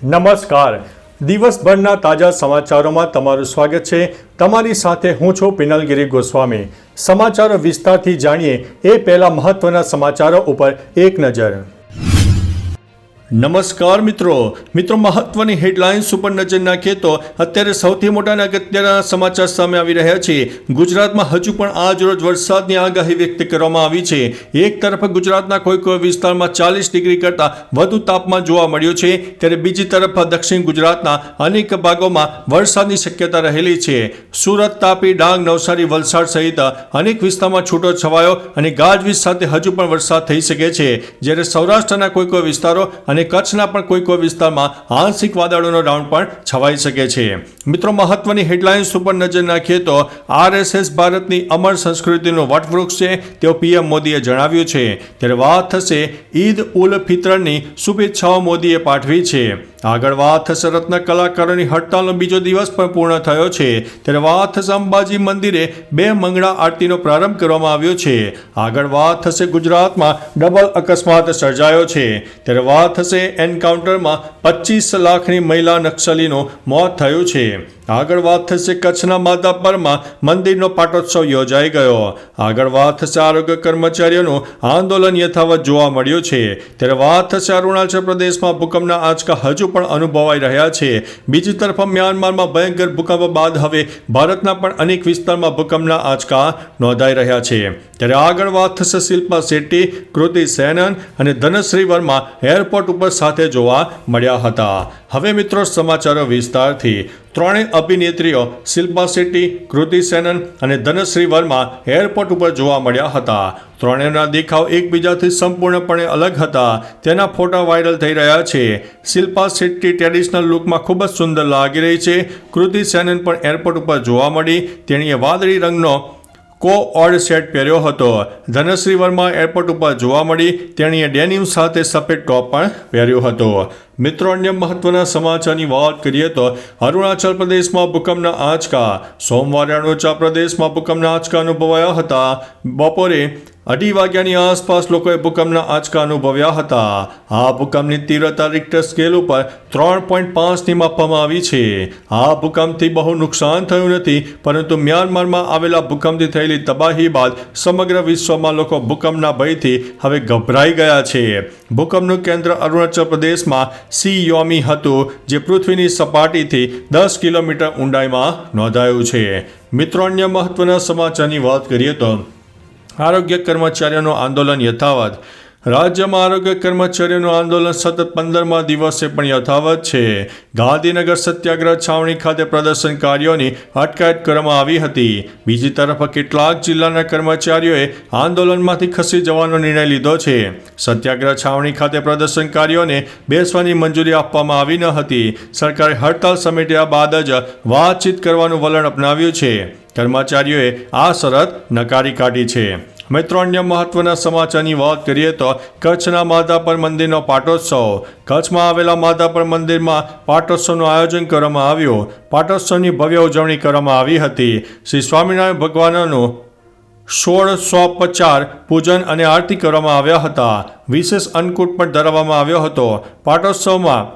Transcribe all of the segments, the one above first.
નમસ્કાર. દિવસભરના તાજા સમાચારોમાં તમારું સ્વાગત છે. તમારી સાથે હું છું પિનલગીરી ગોસ્વામી. સમાચારો વિસ્તારથી જાણીએ એ પહેલા મહત્વના સમાચારો ઉપર એક નજર. નમસ્કાર મિત્રો, મહત્વની હેડલાઇન્સ ઉપર નજર નાખીએ તો અત્યારે સૌથી મોટા અને અગત્યના સમાચાર સામે આવી રહ્યા છે. ગુજરાતમાં હજુ પણ આજ રોજ વરસાદની આગાહી વ્યક્ત કરવામાં આવી છે. એક તરફ ગુજરાતના કોઈ વિસ્તારમાં 40 ડિગ્રી કરતાં વધુ તાપમાન જોવા મળ્યું છે, ત્યારે બીજી તરફ દક્ષિણ ગુજરાતના અનેક ભાગોમાં વરસાદની શક્યતા રહેલી છે. સુરત, તાપી, ડાંગ, નવસારી, વલસાડ સહિત અનેક વિસ્તારમાં છૂટો છવાયો અને ગાજવીજ સાથે હજુ પણ વરસાદ થઈ શકે છે, જ્યારે સૌરાષ્ટ્રના કોઈ વિસ્તારો અને કચ્છના પણ કોઈ વિસ્તારમાં આંશિક વાદળોનો રાઉન્ડ પણ છવાઈ શકે છે. મિત્રો, મહત્વની હેડલાઇન્સ ઉપર નજર નાખીએ તો આરએસએસ ભારતની અમર સંસ્કૃતિનું વટવૃક્ષ છે તેવું પીએમ મોદીએ જણાવ્યું છે. ત્યારે વાત થશે ઈદ ઉલ ફિત્રની શુભેચ્છાઓ મોદીએ પાઠવી છે. આગળ વાત થશે રત્ન કલાકારોની હડતાલનો બીજો દિવસ પણ પૂર્ણ થયો છે. ત્યારે વાત થશે અંબાજી મંદિરે 2 મંગળા આરતીનો પ્રારંભ કરવામાં આવ્યો છે. આગળ વાત થશે ગુજરાતમાં ડબલ અકસ્માત સર્જાયો છે. ત્યારે વાત થશે એન્કાઉન્ટરમાં 25 લાખની મહિલા નક્સલીનું મોત થયું છે. આગળ વાત થશે કચ્છના માધાપરમાં મંદિરનો પાટોત્સવ યોજાઈ ગયો. આગળ વાત થશે આરોગ્ય કર્મચારીઓનું આંદોલન યથાવત જોવા મળ્યું છે. ત્યારે વાત થશે અરુણાચલ પ્રદેશમાં ભૂકંપના આંચકા હજુ પણ અનુભવાઈ રહ્યા છે. બીજી તરફ મ્યાનમારમાં ભયંકર ભૂકંપ બાદ હવે ભારતના પણ અનેક વિસ્તારમાં ભૂકંપના આંચકા નોંધાઈ રહ્યા છે. ત્યારે આગળ વાત થશે શિલ્પા શેટ્ટી, કૃતિ સેનન અને ધનશ્રી વર્મા એરપોર્ટ ઉપર સાથે જોવા મળ્યા હતા. હવે મિત્રો સમાચારો વિસ્તારથી. ત્રણેય અભિનેત્રીઓ શિલ્પા શેટ્ટી, કૃતિ સેનન અને ધનશ્રી વર્મા એરપોર્ટ ઉપર જોવા મળ્યા હતા. ત્રણેયના દેખાવ એકબીજાથી સંપૂર્ણપણે અલગ હતા. તેના ફોટા વાયરલ થઈ રહ્યા છે. શિલ્પા શેટ્ટી ટ્રેડિશનલ લુકમાં ખૂબ જ સુંદર લાગી રહી છે. કૃતિ સેનન પણ એરપોર્ટ ઉપર જોવા મળી. તેણીએ વાદળી રંગનો કોઓર્ડ સેટ પહેર્યો હતો. ધનશ્રી વર્મા એરપોર્ટ ઉપર જોવા મળી. તેણીએ ડેનિમ સાથે સફેદ ટોપ પણ પહેર્યો હતો. મિત્રો, અન્ય મહત્વના સમાચારની વાત કરીએ તો અરુણાચલ પ્રદેશમાં ભૂકંપના આંચકા. સોમવારે અરુણાચલ પ્રદેશમાં ભૂકંપના આંચકા અનુભવાયા હતા. બપોરે 2:30 વાગ્યાની આસપાસ લોકોએ ભૂકંપના આંચકા અનુભવ્યા હતા. આ ભૂકંપની તીવ્રતા રિક્ટર સ્કેલ ઉપર 3.5ની માપવામાં આવી છે. આ ભૂકંપથી બહુ નુકસાન થયું નથી, પરંતુ મ્યાનમારમાં આવેલા ભૂકંપથી થયેલી તબાહી બાદ સમગ્ર વિશ્વમાં લોકો ભૂકંપના ભયથી હવે ગભરાઈ ગયા છે. ભૂકંપનું કેન્દ્ર અરુણાચલ પ્રદેશમાં સિયોમી હતું, જે પૃથ્વીની સપાટીથી 10 કિલોમીટર ઊંડાઈમાં નોંધાયું છે. મિત્રો, અન્ય મહત્વના સમાચારની વાત કરીએ તો આરોગ્ય કર્મચારીઓનું આંદોલન યથાવત. રાજ્યમાં આરોગ્ય કર્મચારીઓનું આંદોલન સતત 15મા દિવસે પણ યથાવત છે. ગાંધીનગર સત્યાગ્રહ છાવણી ખાતે પ્રદર્શનકારીઓની અટકાયત કરવામાં આવી હતી. બીજી તરફ કેટલાક જિલ્લાના કર્મચારીઓએ આંદોલનમાંથી ખસી જવાનો નિર્ણય લીધો છે. સત્યાગ્રહ છાવણી ખાતે પ્રદર્શનકારીઓને બેસવાની મંજૂરી આપવામાં આવી ન હતી. સરકારે હડતાલ સમેટ્યા બાદ જ વાતચીત કરવાનું વલણ અપનાવ્યું છે. કર્મચારીઓએ આ શરત નકારી કાઢી છે. મિત્રો, અન્ય મહત્વના સમાચારની વાત કરીએ તો કચ્છના માધાપર મંદિરનો પાટોત્સવ. કચ્છમાં આવેલા માધાપર મંદિરમાં પાટોત્સવનું આયોજન કરવામાં આવ્યું. પાટોત્સવની ભવ્ય ઉજવણી કરવામાં આવી હતી. શ્રી સ્વામિનારાયણ ભગવાનનું 1604 પૂજન અને આરતી કરવામાં આવ્યા હતા. વિશેષ અન્નકૂટ પણ ધરાવવામાં આવ્યો હતો. પાટોત્સવમાં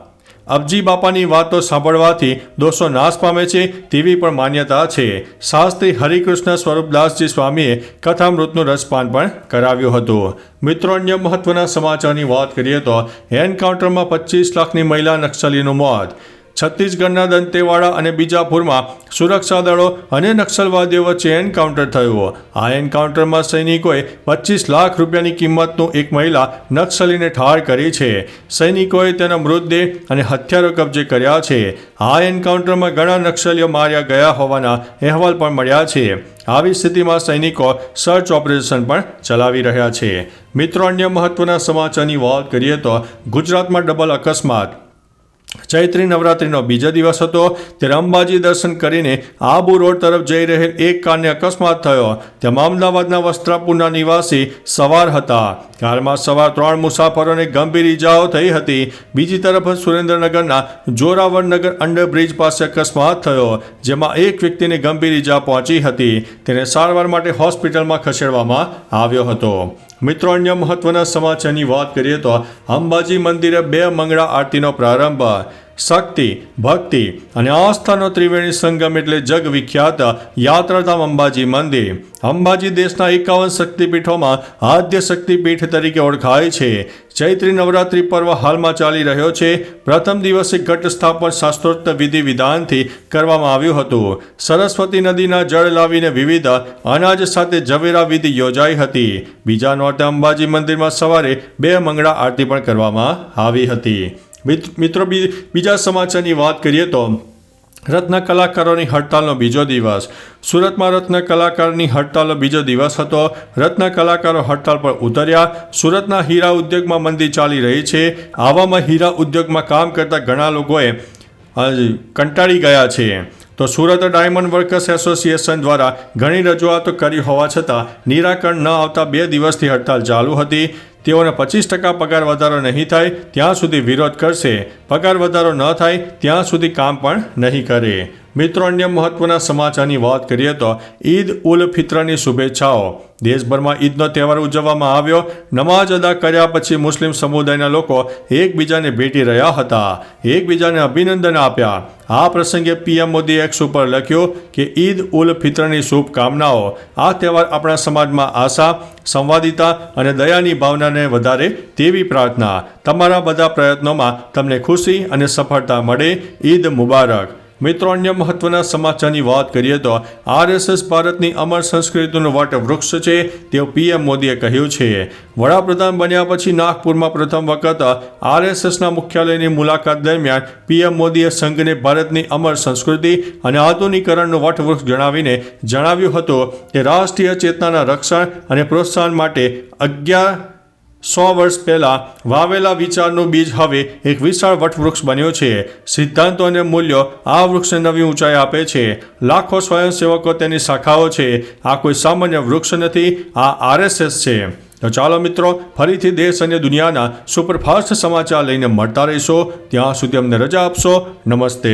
અબજી બાપાની વાતો સાંભળવાથી દોષો નાશ પામે છે તેવી પણ માન્યતા છે. શાસ્ત્રી હરિકૃષ્ણ સ્વરૂપદાસજી સ્વામીએ કથામૃતનું રસપાન પણ કરાવ્યું હતું. મિત્રો, અન્ય મહત્વના સમાચારની વાત કરીએ તો એન્કાઉન્ટરમાં 25 લાખની મહિલા નક્સલીનું મોત. છત્તીસગઢના દંતેવાડા અને બીજાપુરમાં સુરક્ષા દળો અને નક્સલવાદીઓ વચ્ચે એન્કાઉન્ટર થયું. આ એન્કાઉન્ટરમાં સૈનિકોએ 25 લાખ રૂપિયાની કિંમતનું એક મહિલા નક્સલીને ઠાર કરી છે. સૈનિકોએ તેનો મૃતદેહ અને હથિયારો કબજે કર્યા છે. આ એન્કાઉન્ટરમાં ઘણા નક્સલીઓ માર્યા ગયા હોવાના અહેવાલ પણ મળ્યા છે. આવી સ્થિતિમાં સૈનિકો સર્ચ ઓપરેશન પણ ચલાવી રહ્યા છે. મિત્રો, અન્ય મહત્વના સમાચારની વાત કરીએ તો ગુજરાતમાં ડબલ અકસ્માત. ચૈત્રી નવરાત્રિનો બીજો દિવસ હતો, ત્યારે અંબાજી દર્શન કરીને આબુ રોડ તરફ જઈ રહેલ એક કારને અકસ્માત થયો. તેમાં અમદાવાદના વસ્ત્રાપુરના નિવાસી સવાર હતા. કારમાં સવાર 3 મુસાફરોને ગંભીર ઈજાઓ થઈ હતી. બીજી તરફ સુરેન્દ્રનગરના જોરાવરનગર અંડરબ્રિજ પાસે અકસ્માત થયો, જેમાં એક વ્યક્તિને ગંભીર ઈજા પહોંચી હતી. તેને સારવાર માટે હોસ્પિટલમાં ખસેડવામાં આવ્યો હતો. મિત્રો, અન્ય મહત્વના સમાચારની વાત કરીએ તો અંબાજી મંદિરે 2 મંગળા આરતીનો પ્રારંભ. શક્તિ, ભક્તિ અને આસ્થાનો ત્રિવેણી સંગમ એટલે જગ વિખ્યાત યાત્રાધામ અંબાજી મંદિર. અંબાજી દેશના 51 શક્તિપીઠોમાં આદ્ય શક્તિપીઠ તરીકે ઓળખાય છે. ચૈત્રી નવરાત્રિ પર્વ હાલમાં ચાલી રહ્યો છે. પ્રથમ દિવસે ઘટ સ્થાપન શાસ્ત્રોક્ત વિધિ વિધાનથી કરવામાં આવ્યું હતું. સરસ્વતી નદીના જળ લાવીને વિવિધ અનાજ સાથે ઝવેરા વિધિ યોજાઈ હતી. બીજા નોરતે અંબાજી મંદિરમાં સવારે 2 મંગળા આરતી પણ કરવામાં આવી હતી. મિત્રો, બીજા સમાચારની વાત કરીએ તો રત્ન કલાકારોની હડતાલનો બીજો દિવસ. સુરતમાં રત્ન કલાકારની હડતાલનો બીજો દિવસ હતો. રત્ન કલાકારો હડતાલ પર ઉતર્યા. સુરતના હીરા ઉદ્યોગમાં મંદી ચાલી રહી છે. આવામાં હીરા ઉદ્યોગમાં કામ કરતા ઘણા લોકોએ કંટાળી ગયા છે. તો સુરત ડાયમંડ વર્કર્સ એસોસિએશન દ્વારા ઘણી રજૂઆતો કરી હોવા છતાં નિરાકરણ ન આવતા 2 દિવસથી હડતાલ ચાલુ હતી. તેઓને 25% પગાર વધારો નહીં થાય ત્યાં સુધી વિરોધ કરશે. પગાર વધારો ન થાય ત્યાં સુધી કામ પણ નહીં કરે. મિત્રો, અન્ય મહત્વના સમાચારની વાત કરીએ તો ઈદ ઉલ ફિત્રની શુભેચ્છાઓ. દેશભરમાં ઈદનો તહેવાર ઉજવવામાં આવ્યો. નમાઝ અદા કર્યા પછી મુસ્લિમ સમુદાયના લોકો એકબીજાને ભેટી રહ્યા હતા, એકબીજાને અભિનંદન આપ્યા. આ પ્રસંગે પીએમ મોદીએ એક્સ ઉપર લખ્યું કે ઈદ ઉલ ફિત્રની શુભકામનાઓ. આ તહેવાર આપણા સમાજમાં આશા, સંવાદિતા અને દયાની ભાવનાને વધારે તેવી પ્રાર્થના. તમારા બધા પ્રયત્નોમાં તમને ખુશી અને સફળતા મળે. ઈદ મુબારક. મિત્રો, અન્ય મહત્વના સમાચારની વાત કરીએ તો આરએસએસ ભારતની અમર સંસ્કૃતિનું વટવૃક્ષ છે તેવું પીએમ મોદીએ કહ્યું છે. વડાપ્રધાન બન્યા પછી નાગપુરમાં પ્રથમ વખત આરએસએસના મુખ્યાલયની મુલાકાત દરમિયાન પીએમ મોદીએ સંઘને ભારતની અમર સંસ્કૃતિ અને આધુનિકરણનું વટવૃક્ષ જણાવ્યું હતું કે રાષ્ટ્રીય ચેતનાના રક્ષણ અને પ્રોત્સાહન માટે 100 વર્ષ પહેલાં વાવેલા વિચારનું બીજ હવે એક વિશાળ વટવૃક્ષ બન્યો છે. સિદ્ધાંતો અને મૂલ્યો આ વૃક્ષને નવી ઊંચાઈ આપે છે. લાખો સ્વયંસેવકો તેની શાખાઓ છે. આ કોઈ સામાન્ય વૃક્ષ નથી, આ આરએસએસ છે. તો ચાલો મિત્રો, ફરીથી દેશ અને દુનિયાના સુપરફાસ્ટ સમાચાર લઈને મળતા રહીશો. ત્યાં સુધી અમને રજા આપશો. નમસ્તે.